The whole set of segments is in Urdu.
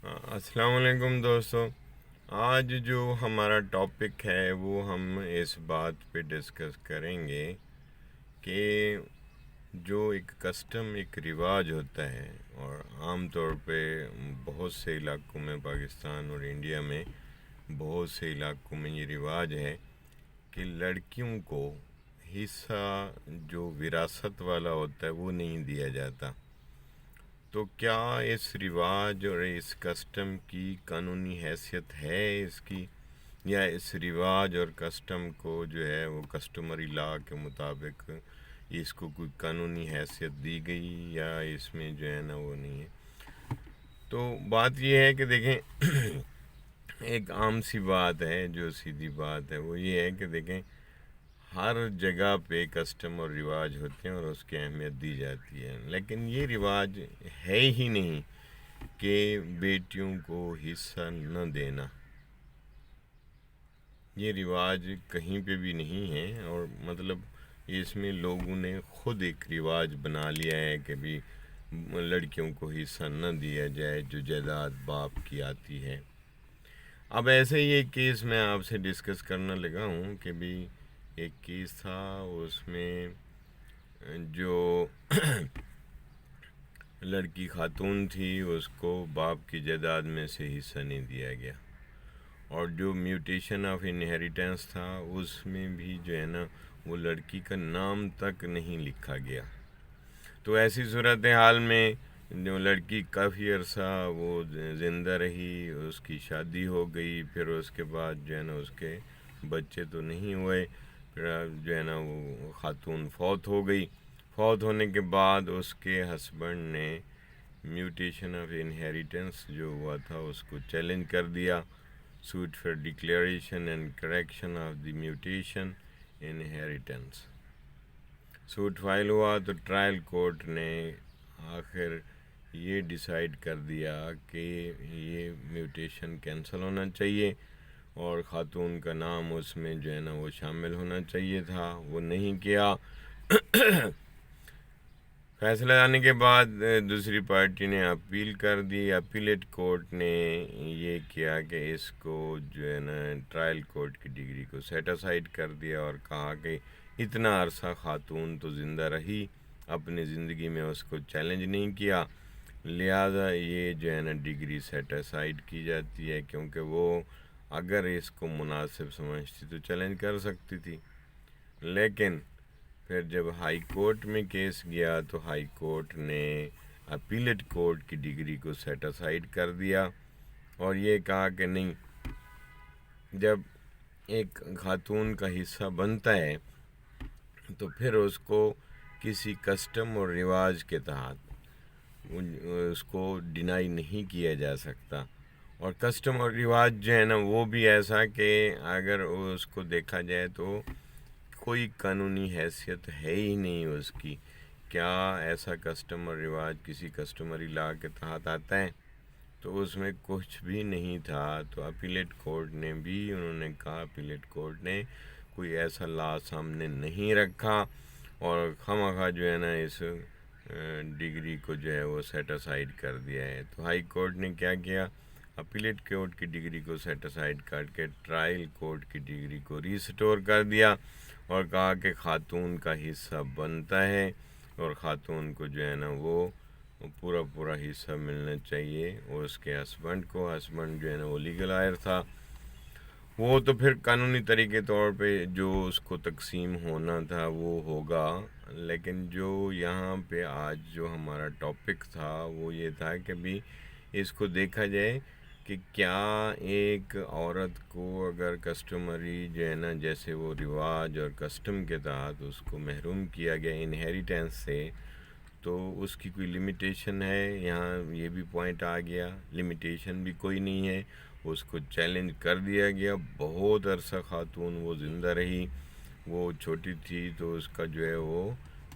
السلام علیکم دوستو. آج جو ہمارا ٹاپک ہے وہ ہم اس بات پہ ڈسکس کریں گے کہ جو ایک کسٹم، ایک رواج ہوتا ہے، اور عام طور پہ بہت سے علاقوں میں، پاکستان اور انڈیا میں بہت سے علاقوں میں یہ رواج ہے کہ لڑکیوں کو حصہ جو وراثت والا ہوتا ہے وہ نہیں دیا جاتا. تو کیا اس رواج اور اس کسٹم کی قانونی حیثیت ہے اس کی، یا اس رواج اور کسٹم کو جو ہے وہ کسٹمری لا کے مطابق اس کو کوئی قانونی حیثیت دی گئی، یا اس میں جو ہے نا وہ نہیں ہے؟ تو بات یہ ہے کہ دیکھیں ایک عام سی بات ہے، جو سیدھی بات ہے وہ یہ ہے کہ دیکھیں ہر جگہ پہ کسٹم اور رواج ہوتے ہیں اور اس کی اہمیت دی جاتی ہے، لیکن یہ رواج ہے ہی نہیں کہ بیٹیوں کو حصہ نہ دینا. یہ رواج کہیں پہ بھی نہیں ہے، اور مطلب اس میں لوگوں نے خود ایک رواج بنا لیا ہے کہ بھی لڑکیوں کو حصہ نہ دیا جائے جو جائیداد باپ کی آتی ہے. اب ایسے ہی ایک کیس میں آپ سے ڈسکس کرنا لگا ہوں کہ بھی ایک کیس تھا، اس میں جو لڑکی خاتون تھی اس کو باپ کی جائیداد میں سے حصہ نہیں دیا گیا، اور جو میوٹیشن آف انہیریٹنس تھا اس میں بھی جو ہے نا وہ لڑکی کا نام تک نہیں لکھا گیا. تو ایسی صورتحال میں جو لڑکی کافی عرصہ وہ زندہ رہی، اس کی شادی ہو گئی، پھر اس کے بعد جو ہے نا اس کے بچے تو نہیں ہوئے، پھر جو ہے نا وہ خاتون فوت ہو گئی. فوت ہونے کے بعد اس کے ہسبینڈ نے میوٹیشن آف انہیریٹنس جو ہوا تھا اس کو چیلنج کر دیا، suit for declaration and correction of the mutation inheritance. Suit file ہوا تو ٹرائل کورٹ نے آخر یہ ڈیسائیڈ کر دیا کہ یہ میوٹیشن کینسل ہونا چاہیے، اور خاتون کا نام اس میں جو ہے نا وہ شامل ہونا چاہیے تھا، وہ نہیں کیا. فیصلہ آنے کے بعد دوسری پارٹی نے اپیل کر دی. اپیلیٹ کورٹ نے یہ کیا کہ اس کو جو ہے نا ٹرائل کورٹ کی ڈگری کو سیٹ اسائڈ کر دیا، اور کہا کہ اتنا عرصہ خاتون تو زندہ رہی، اپنی زندگی میں اس کو چیلنج نہیں کیا، لہذا یہ جو ہے نا ڈگری سیٹ اسائڈ کی جاتی ہے، کیونکہ وہ اگر اس کو مناسب سمجھتی تو چیلنج کر سکتی تھی. لیکن پھر جب ہائی کورٹ میں کیس گیا تو ہائی کورٹ نے اپیلیٹ کورٹ کی ڈگری کو سیٹ اسائڈ کر دیا، اور یہ کہا کہ نہیں، جب ایک خاتون کا حصہ بنتا ہے تو پھر اس کو کسی کسٹم اور رواج کے تحت اس کو ڈینائی نہیں کیا جا سکتا. اور کسٹم اور رواج جو ہے نا وہ بھی ایسا کہ اگر اس کو دیکھا جائے تو کوئی قانونی حیثیت ہے ہی نہیں اس کی. کیا ایسا کسٹم اور رواج کسی کسٹمری لا کے تحت آتا ہے؟ تو اس میں کچھ بھی نہیں تھا. تو اپیلیٹ کورٹ نے بھی انہوں نے کہا، اپیلیٹ کورٹ نے کوئی ایسا لا سامنے نہیں رکھا، اور خواہ جو ہے نا اس ڈگری کو جو ہے وہ سیٹ اسائڈ کر دیا ہے. تو ہائی کورٹ نے کیا کیا، اپیلیٹ کورٹ کی ڈگری کو سیٹ اسائڈ کر کے ٹرائل کورٹ کی ڈگری کو ریسٹور کر دیا، اور کہا کہ خاتون کا حصہ بنتا ہے، اور خاتون کو جو ہے نا وہ پورا حصہ ملنا چاہیے. اور اس کے ہسبینڈ کو، ہسبینڈ جو ہے نا وہ لیگل آئر تھا، وہ تو پھر قانونی طریقے طور پہ جو اس کو تقسیم ہونا تھا وہ ہوگا. لیکن جو یہاں پہ آج جو ہمارا ٹاپک تھا وہ یہ تھا کہ بھی اس کو دیکھا جائے کہ کیا ایک عورت کو اگر کسٹمری جو ہے نا جیسے وہ رواج اور کسٹم کے تحت اس کو محروم کیا گیا انہیریٹنس سے، تو اس کی کوئی لمیٹیشن ہے؟ یہاں یہ بھی پوائنٹ آ گیا، لمیٹیشن بھی کوئی نہیں ہے، اس کو چیلنج کر دیا گیا. بہت عرصہ خاتون وہ زندہ رہی، وہ چھوٹی تھی تو اس کا جو ہے وہ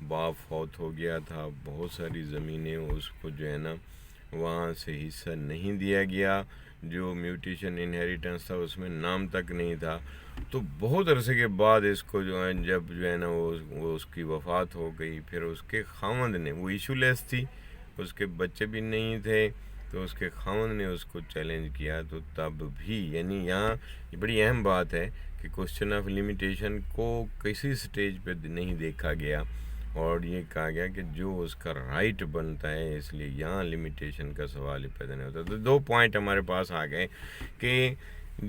باپ فوت ہو گیا تھا، بہت ساری زمینیں اس کو جو ہے نا وہاں سے حصہ نہیں دیا گیا، جو میوٹیشن انہیریٹنس تھا اس میں نام تک نہیں تھا. تو بہت عرصے کے بعد اس کو جو ہے جب جو ہے نا وہ اس کی وفات ہو گئی، پھر اس کے خاوند نے، وہ ایشو لیس تھی، اس کے بچے بھی نہیں تھے، تو اس کے خاوند نے اس کو چیلنج کیا، تو تب بھی یعنی یہاں یہ بڑی اہم بات ہے کہ کوشچن آف لمیٹیشن کو کسی سٹیج پہ نہیں دیکھا گیا اور یہ کہا گیا کہ جو اس کا رائٹ بنتا ہے، اس لیے یہاں لمیٹیشن کا سوال ہی پیدا نہیں ہوتا۔ تو 2 پوائنٹ ہمارے پاس آ گئے کہ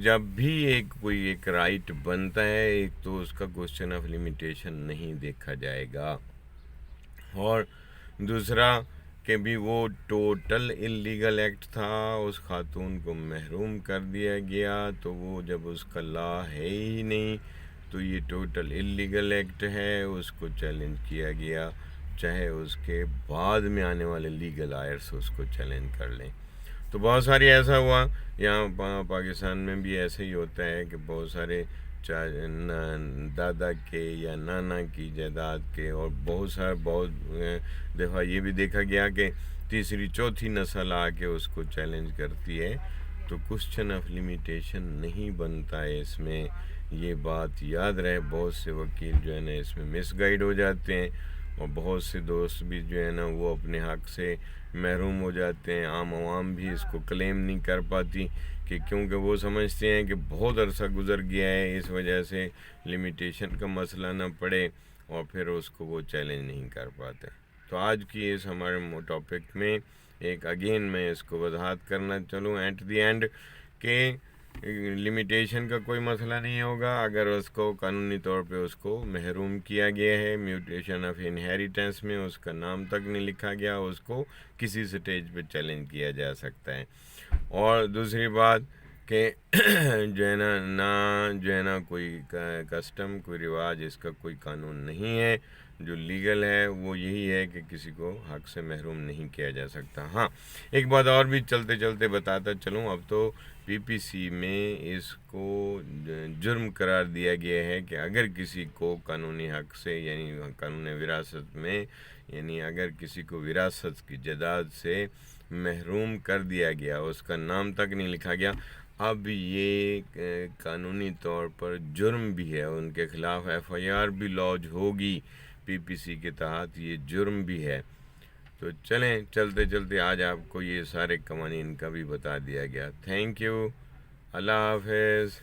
جب بھی کوئی ایک رائٹ بنتا ہے، ایک تو اس کا کوشچن آف لمیٹیشن نہیں دیکھا جائے گا، اور دوسرا کہ بھی وہ ٹوٹل اللیگل ایکٹ تھا، اس خاتون کو محروم کر دیا گیا، تو وہ جب اس کا لا ہے ہی نہیں تو یہ ٹوٹل اللیگل ایکٹ ہے، اس کو چیلنج کیا گیا، چاہے اس کے بعد میں آنے والے لیگل آئرس اس کو چیلنج کر لیں۔ تو بہت ساری ایسا ہوا، یہاں پاکستان میں بھی ایسے ہی ہوتا ہے کہ بہت سارے دادا کے یا نانا کی جائیداد کے، اور بہت دفعہ یہ بھی دیکھا گیا کہ تیسری چوتھی نسل آ کے اس کو چیلنج کرتی ہے، تو کوشچن آف لمیٹیشن نہیں بنتا ہے اس میں۔ یہ بات یاد رہے، بہت سے وکیل جو ہے نا اس میں مس گائیڈ ہو جاتے ہیں، اور بہت سے دوست بھی جو ہے نا وہ اپنے حق سے محروم ہو جاتے ہیں، عوام بھی اس کو کلیم نہیں کر پاتی، کہ کیونکہ وہ سمجھتے ہیں کہ بہت عرصہ گزر گیا ہے، اس وجہ سے لمیٹیشن کا مسئلہ نہ پڑے، اور پھر اس کو وہ چیلنج نہیں کر پاتے۔ تو آج کی اس ہمارے ٹاپک میں اگین میں اس کو وضاحت کرنا چلوں ایٹ دی اینڈ کہ لمیٹیشن کا کوئی مسئلہ نہیں ہوگا اگر اس کو قانونی طور پہ اس کو محروم کیا گیا ہے، میوٹیشن آف انہیریٹنس میں اس کا نام تک نہیں لکھا گیا، اس کو کسی سٹیج پہ چیلنج کیا جا سکتا ہے۔ اور دوسری بات کہ جو ہے نا کوئی کسٹم، کوئی رواج، اس کا کوئی قانون نہیں ہے، جو لیگل ہے وہ یہی ہے کہ کسی کو حق سے محروم نہیں کیا جا سکتا۔ ہاں، ایک بات اور بھی چلتے چلتے بتاتا چلوں، اب تو پی پی سی میں اس کو جرم قرار دیا گیا ہے کہ اگر کسی کو قانونی حق سے یعنی قانون وراثت میں، یعنی اگر کسی کو وراثت کی جائیداد سے محروم کر دیا گیا، اس کا نام تک نہیں لکھا گیا، اب یہ قانونی طور پر جرم بھی ہے، ان کے خلاف ایف آئی آر بھی لانچ ہوگی، پی پی سی کے تحت یہ جرم بھی ہے۔ تو چلیں چلتے چلتے آج آپ کو یہ سارے قوانین کا بھی بتا دیا گیا۔ تھینک یو، اللہ حافظ۔